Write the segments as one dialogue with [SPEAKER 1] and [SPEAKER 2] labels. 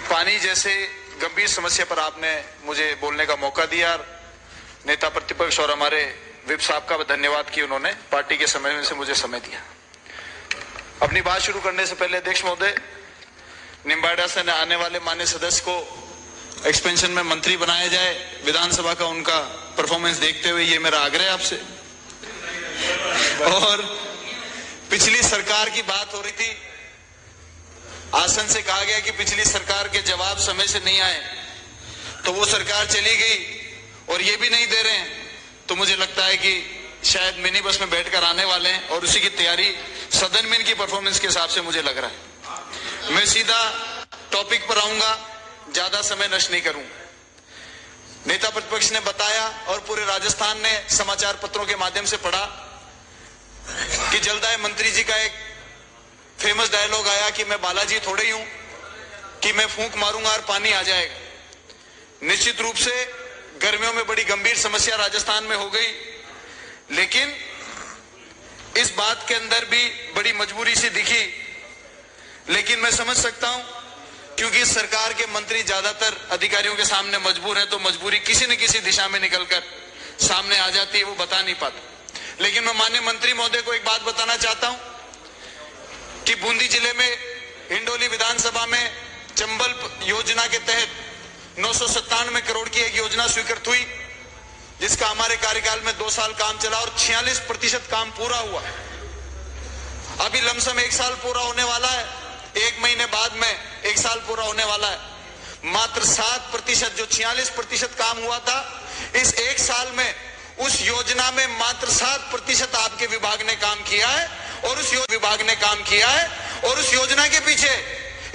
[SPEAKER 1] पानी जैसे गंभीर समस्या पर आपने मुझे बोलने का मौका दिया। नेता प्रतिपक्ष और हमारे विप साहब का धन्यवाद कि उन्होंने पार्टी के समय में से मुझे समय दिया। अपनी बात शुरू करने से पहले अध्यक्ष महोदय, निम्बाड़ा से आने वाले माननीय सदस्य को एक्सपेंशन में मंत्री बनाया जाए। विधानसभा का उनका परफॉर्मेंस देखते हुए ये मेरा आग्रह है आपसे। और पिछली सरकार की बात हो रही थी, आसन से कहा गया कि पिछली सरकार के जवाब समय से नहीं आए, तो वो सरकार चली गई और ये भी नहीं दे रहे हैं, तो मुझे लगता है कि शायद मिनी बस में बैठकर आने वाले हैं और उसी की तैयारी सदन में इनकी परफॉर्मेंस के हिसाब से मुझे लग रहा है। मैं सीधा टॉपिक पर आऊंगा, ज्यादा समय नष्ट नहीं करूंगा। नेता प्रतिपक्ष ने बताया और पूरे राजस्थान ने समाचार पत्रों के माध्यम से पढ़ा कि जलदाय मंत्री जी का एक फेमस डायलॉग आया कि मैं बालाजी थोड़े ही हूं कि मैं फूंक मारूंगा और पानी आ जाएगा। निश्चित रूप से गर्मियों में बड़ी गंभीर समस्या राजस्थान में हो गई, लेकिन इस बात के अंदर भी बड़ी मजबूरी सी दिखी। लेकिन मैं समझ सकता हूं, क्योंकि सरकार के मंत्री ज्यादातर अधिकारियों के सामने मजबूर हैं, तो मजबूरी किसी न किसी दिशा में निकलकर सामने आ जाती है, वो बता नहीं पाते। लेकिन मैं माननीय मंत्री महोदय को एक बात बताना चाहता हूं कि बूंदी जिले में हिंडोली विधानसभा में चंबल योजना के तहत 997 करोड़ की एक योजना स्वीकृत हुई, जिसका हमारे कार्यकाल में 2 साल काम चला और 46% काम पूरा हुआ। अभी लमसम 1 साल पूरा होने वाला है, 1 महीने बाद में 1 साल पूरा होने वाला है। मात्र 7%, जो 46% काम हुआ था, इस 1 साल में उस योजना में मात्र 7% आपके विभाग ने काम किया है और उस योजना के पीछे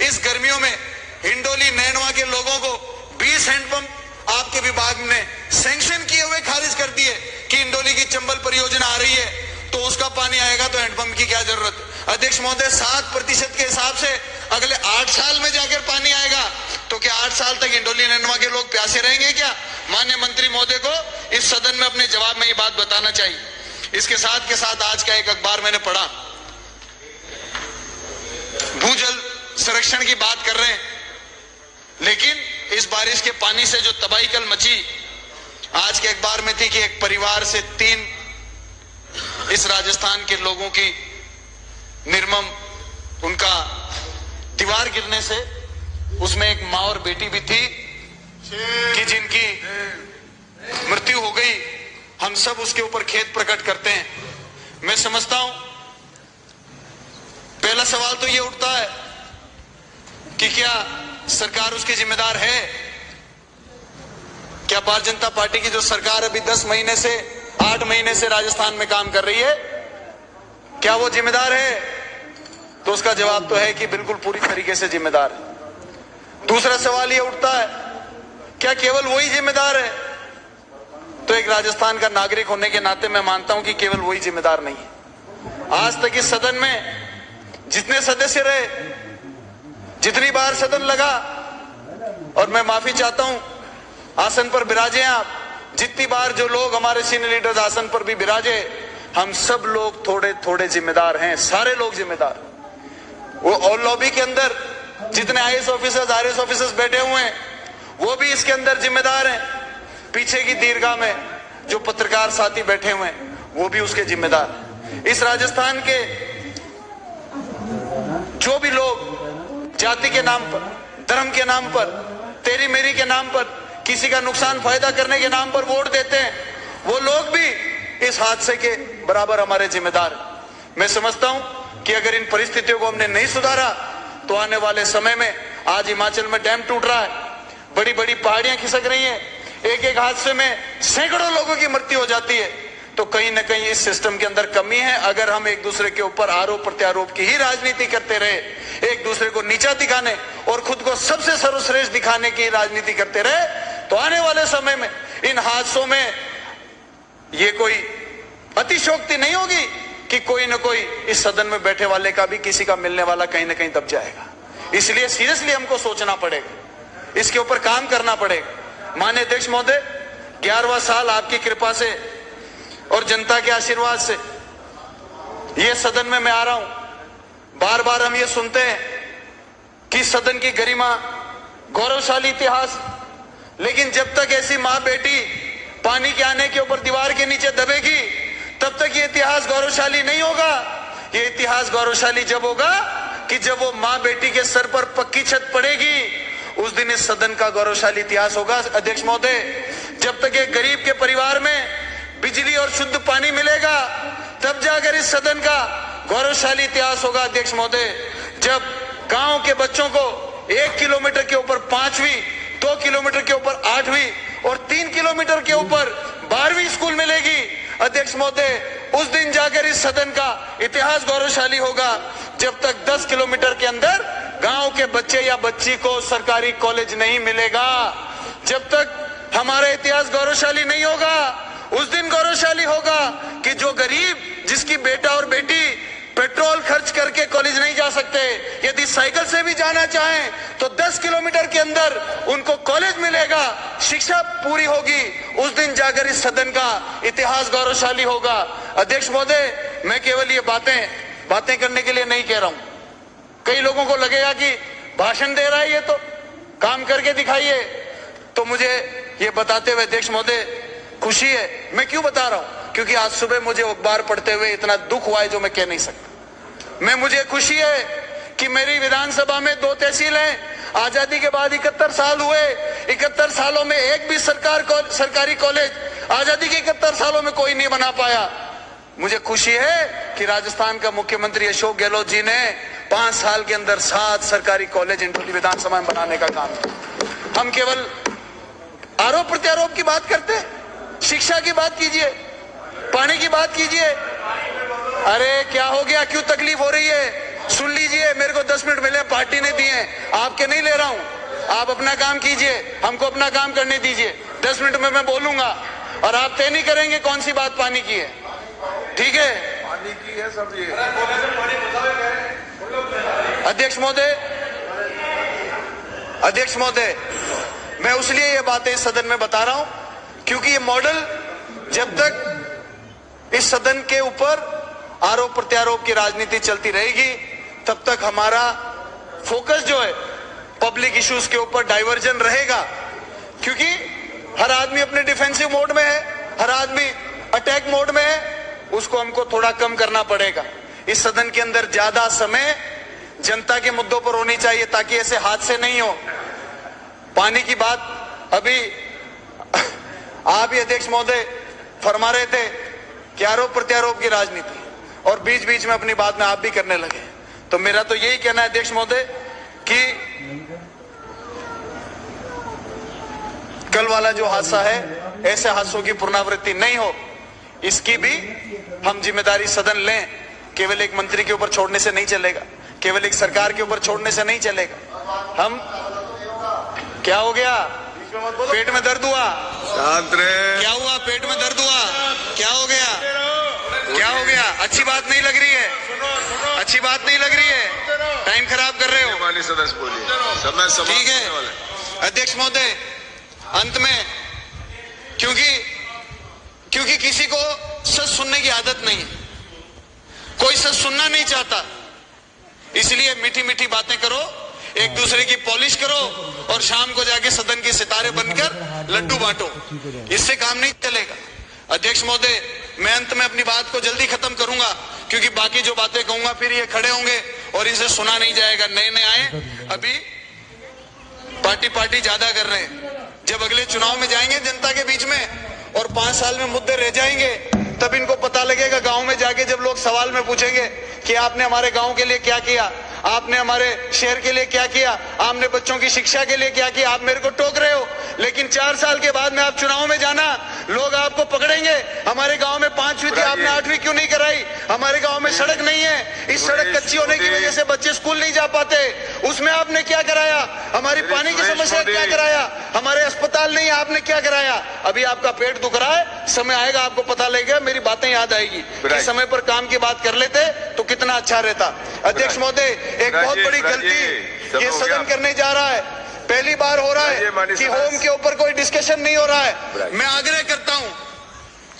[SPEAKER 1] इस गर्मियों में हिंडोली नैनवा के लोगों को 20 हैंडपंप आपके विभाग ने सैंक्शन किए हुए खारिज कर दिए कि हिंडोली की चंबल परियोजना आ रही है तो उसका पानी आएगा, तो हैंडपंप की क्या जरूरत। अध्यक्ष महोदय, 7% के हिसाब से अगले 8 साल में जाकर पानी आएगा, तो क्या 8 साल तक हिंडोली नैनवा के लोग प्यासे रहेंगे क्या? माननीय मंत्री महोदय को इस सदन में अपने जवाब में ये बात बताना चाहिए। इसके साथ के साथ आज का एक अखबार मैंने पढ़ा, भूजल संरक्षण की बात कर रहे हैं, लेकिन इस बारिश के पानी से जो तबाही कल मची, आज के अखबार में थी कि एक परिवार से 3 इस राजस्थान के लोगों की निर्मम, उनका दीवार गिरने से, उसमें एक मां और बेटी भी थी कि जिनकी मृत्यु हो गई। हम सब उसके ऊपर खेद प्रकट करते हैं। मैं समझता हूं पहला सवाल तो ये उठता है कि क्या सरकार उसकी जिम्मेदार है? क्या भारतीय जनता पार्टी की जो सरकार अभी 10 महीने से 8 महीने से राजस्थान में काम कर रही है, क्या वो जिम्मेदार है? तो उसका जवाब तो है कि बिल्कुल पूरी तरीके से जिम्मेदार है। दूसरा सवाल ये उठता है, क्या केवल वही जिम्मेदार है? तो एक राजस्थान का नागरिक होने के नाते मैं मानता हूं कि केवल वही जिम्मेदार नहीं है। आज तक इस सदन में जितने सदस्य रहे, जितनी बार सदन लगा, और मैं माफी चाहता हूं आसन पर बिराजे आप, जितनी बार जो लोग हमारे सीनियर लीडर्स आसन पर भी बिराजे, हम सब लोग थोड़े थोड़े जिम्मेदार हैं, सारे लोग जिम्मेदार। वो और लॉबी के अंदर जितने आईएएस ऑफिसर्स आरएएस ऑफिसर्स बैठे हुए हैं, वो भी इसके अंदर जिम्मेदार हैं। पीछे की दीर्घा में जो पत्रकार साथी बैठे हुए हैं, वो भी उसके जिम्मेदार। इस राजस्थान के जो भी लोग जाति के नाम पर, धर्म के नाम पर, तेरी मेरी के नाम पर, किसी का नुकसान फायदा करने के नाम पर वोट देते हैं, वो लोग भी इस हादसे के बराबर हमारे जिम्मेदार हैं। मैं समझता हूं कि अगर इन परिस्थितियों को हमने नहीं सुधारा तो आने वाले समय में, आज हिमाचल में डैम टूट रहा है, बड़ी बड़ी पहाड़ियां खिसक रही हैं, एक हादसे में सैकड़ों लोगों की मृत्यु हो जाती है, तो कहीं ना कहीं इस सिस्टम के अंदर कमी है। अगर हम एक दूसरे के ऊपर आरोप प्रत्यारोप की ही राजनीति करते रहे, एक दूसरे को नीचा दिखाने और खुद को सबसे सर्वश्रेष्ठ दिखाने की राजनीति करते रहे, तो आने वाले समय में इन हादसों में ये कोई अतिशयोक्ति नहीं होगी कि कोई ना कोई इस सदन में बैठे वाले का भी किसी का मिलने वाला कहीं ना कहीं दब जाएगा। इसलिए सीरियसली हमको सोचना पड़ेगा, इसके ऊपर काम करना पड़ेगा। माननीय अध्यक्ष महोदय, 11वां साल आपकी कृपा से और जनता के आशीर्वाद से ये सदन में मैं आ रहा हूं। बार बार हम ये सुनते हैं कि सदन की गरिमा गौरवशाली इतिहास। लेकिन जब तक ऐसी माँ बेटी पानी के आने के ऊपर दीवार के नीचे दबेगी, तब तक ये इतिहास गौरवशाली नहीं होगा। ये इतिहास गौरवशाली जब होगा कि जब वो माँ बेटी के सर पर पक्की छत पड़ेगी, उस दिन इस सदन का गौरवशाली इतिहास होगा। अध्यक्ष महोदय, जब तक एक गरीब के परिवार में बिजली और शुद्ध पानी मिलेगा, तब जाकर इस सदन का गौरवशाली इतिहास होगा। अध्यक्ष महोदय, जब गांव के बच्चों को 1 किलोमीटर के ऊपर 5वीं, 2 किलोमीटर के ऊपर 8वीं और 3 किलोमीटर के ऊपर 12वीं स्कूल मिलेगी, अध्यक्ष महोदय, उस दिन जाकर इस सदन का इतिहास गौरवशाली होगा। जब तक 10 किलोमीटर के अंदर गांव के बच्चे या बच्ची को सरकारी कॉलेज नहीं मिलेगा, जब तक हमारा इतिहास गौरवशाली नहीं होगा, उस दिन गौरवशाली होगा कि जो गरीब, जिसकी बेटा और बेटी पेट्रोल खर्च करके कॉलेज नहीं जा सकते, यदि साइकिल से भी जाना चाहें तो 10 किलोमीटर के अंदर उनको कॉलेज मिलेगा, शिक्षा पूरी होगी, उस दिन जाकर इस सदन का इतिहास गौरवशाली होगा। अध्यक्ष महोदय, मैं केवल ये बातें करने के लिए नहीं कह रहा हूं। कई लोगों को लगेगा कि भाषण दे रहा है, ये तो काम करके दिखाइए। तो मुझे ये बताते हुए अध्यक्ष महोदय खुशी है। मैं क्यों बता रहा हूं? क्योंकि आज सुबह मुझे अखबार पढ़ते हुए इतना दुख हुआ है जो मैं कह नहीं सकता। मुझे खुशी है कि मेरी विधानसभा में 2 तहसील हैं। आजादी के बाद 71 साल हुए, 71 सालों में एक भी सरकारी कॉलेज आजादी के 71 सालों में कोई नहीं बना पाया। मुझे खुशी है कि राजस्थान का मुख्यमंत्री अशोक गहलोत जी ने 5 साल के अंदर 7 सरकारी कॉलेज इंदौर विधानसभा में बनाने का काम किया। हम केवल आरोप प्रत्यारोप की बात करते, शिक्षा की बात कीजिए, पानी की बात कीजिए। अरे क्या हो गया, क्यों तकलीफ हो रही है? सुन लीजिए, मेरे को 10 मिनट मिले, पार्टी ने दिए, आपके नहीं ले रहा हूं। आप अपना काम कीजिए, हमको अपना काम करने दीजिए। 10 मिनट में मैं बोलूंगा और आप तय नहीं करेंगे कौन सी बात पानी की है, ठीक है?
[SPEAKER 2] पानी की है सब ये।
[SPEAKER 1] अध्यक्ष महोदय, मैं उसलिए ये बातें इस सदन में बता रहा हूं क्योंकि ये मॉडल जब तक इस सदन के ऊपर आरोप प्रत्यारोप की राजनीति चलती रहेगी, तब तक हमारा फोकस जो है पब्लिक इश्यूज के ऊपर डाइवर्जन रहेगा। क्योंकि हर आदमी अपने डिफेंसिव मोड में है, हर आदमी अटैक मोड में है, उसको हमको थोड़ा कम करना पड़ेगा। इस सदन के अंदर ज्यादा समय जनता के मुद्दों पर होनी चाहिए ताकि ऐसे हादसे नहीं हो। पानी की बात अभी आप ही अध्यक्ष महोदय फरमा रहे थे कि आरोप प्रत्यारोप की राजनीति, और बीच बीच में अपनी बात में आप भी करने लगे। तो मेरा तो यही कहना है अध्यक्ष महोदय कि कल वाला जो हादसा है, ऐसे हादसों की पुनरावृत्ति नहीं हो, इसकी भी हम जिम्मेदारी सदन लें। केवल एक मंत्री के ऊपर छोड़ने से नहीं चलेगा, केवल एक सरकार के ऊपर छोड़ने से नहीं चलेगा। हम क्या हो गया? पेट में दर्द हुआ?
[SPEAKER 2] शांत रहे।
[SPEAKER 1] क्या हुआ? पेट में दर्द हुआ? क्या हो गया? क्या हो गया? अच्छी बात नहीं लग रही है, अच्छी बात नहीं लग रही है, टाइम खराब कर रहे हो।
[SPEAKER 2] माननीय सदस्य बोलिए, समय समाप्त
[SPEAKER 1] ठीक
[SPEAKER 2] होने वाला
[SPEAKER 1] है। अध्यक्ष महोदय, अंत में क्योंकि किसी को सच सुनने की आदत नहीं है, कोई सच सुनना नहीं चाहता, इसलिए मीठी मीठी बातें करो, एक दूसरे की पॉलिश करो और शाम को जाके सदन के सितारे बनकर लड्डू बांटो। इससे काम नहीं चलेगा। अध्यक्ष महोदय, मैं अंत में अपनी बात को जल्दी खत्म करूंगा क्योंकि बाकी जो बातें कहूंगा फिर ये खड़े होंगे और इनसे सुना नहीं जाएगा। नए नए आए, अभी पार्टी ज्यादा कर रहे हैं। जब अगले चुनाव में जाएंगे जनता के बीच में और 5 साल में मुद्दे रह जाएंगे, तब इनको पता लगेगा। गांव में जाके जब लोग सवाल में पूछेंगे कि आपने हमारे गांव के लिए क्या किया, आपने हमारे शहर के लिए क्या किया, आपने बच्चों की शिक्षा के लिए क्या किया, आप मेरे को टोक रहे हो, लेकिन 4 साल के बाद में आप चुनाव में जाना, लोग आपको पकड़ेंगे। हमारे गांव में 5वीं थी, आपने 8वीं क्यों नहीं कराई? हमारे गांव में सड़क नहीं है, इस सड़क कच्ची होने की वजह से बच्चे स्कूल नहीं जा पाते, उसमें आपने क्या कराया? हमारी पानी की समस्या क्या कराया? हमारे अस्पताल नहीं, आपने क्या कराया? अभी आपका पेट दुख रहा है, समय आएगा आपको पता लगेगा, मेरी बातें याद आएगी कि समय पर काम की बात कर लेते तो कितना अच्छा रहता। अध्यक्ष महोदय, एक बहुत बड़ी गलती ये सदन करने जा रहा है। पहली बार हो रहा है कि होम के ऊपर कोई डिस्कशन नहीं हो रहा है। मैं आग्रह करता हूं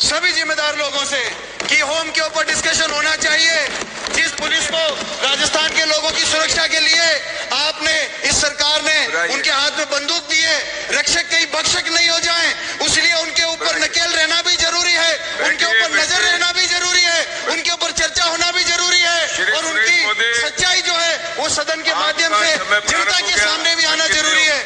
[SPEAKER 1] सभी जिम्मेदार लोगों से कि होम के ऊपर डिस्कशन होना चाहिए। जिस पुलिस को राजस्थान के लोगों की सुरक्षा के लिए आपने, इस सरकार ने उनके हाथ में बंदूक दी है, रक्षक कहीं भक्षक नहीं हो जाएं, इसलिए उनके ऊपर नकेल रहना भी जरूरी है, उनके ऊपर नजर रहना भी जरूरी है, उनके ऊपर चर्चा होना भी जरूरी है और उनकी सच्चाई जो है वो सदन के माध्यम से जनता के सामने भी आना जरूरी है।